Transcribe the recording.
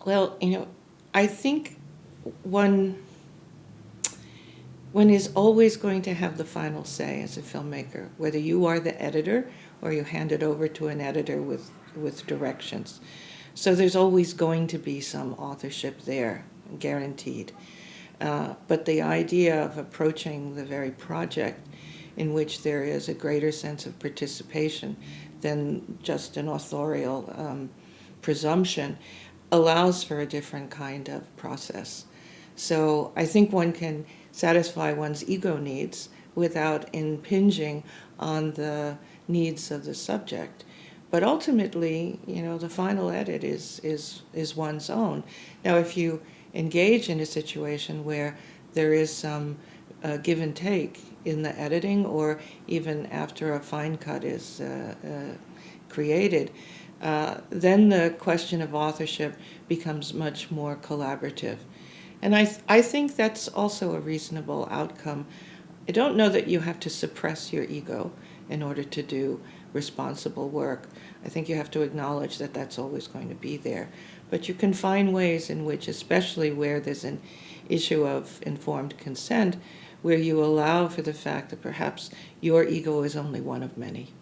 Well, I think one one is always going to have the final say as a filmmaker, whether you are the editor or you hand it over to an editor with directions. So there's always going to be some authorship there, guaranteed. But the idea of approaching the very project in which there is a greater sense of participation than just an authorial presumption allows for a different kind of process. So I think one can satisfy one's ego needs without impinging on the needs of the subject. But ultimately, the final edit is one's own. Now, if you engage in a situation where there is some give and take in the editing, or even after a fine cut is created, then the question of authorship becomes much more collaborative. And I think that's also a reasonable outcome. I don't know that you have to suppress your ego in order to do responsible work. I think you have to acknowledge that that's always going to be there. But you can find ways in which, especially where there's an issue of informed consent, where you allow for the fact that perhaps your ego is only one of many.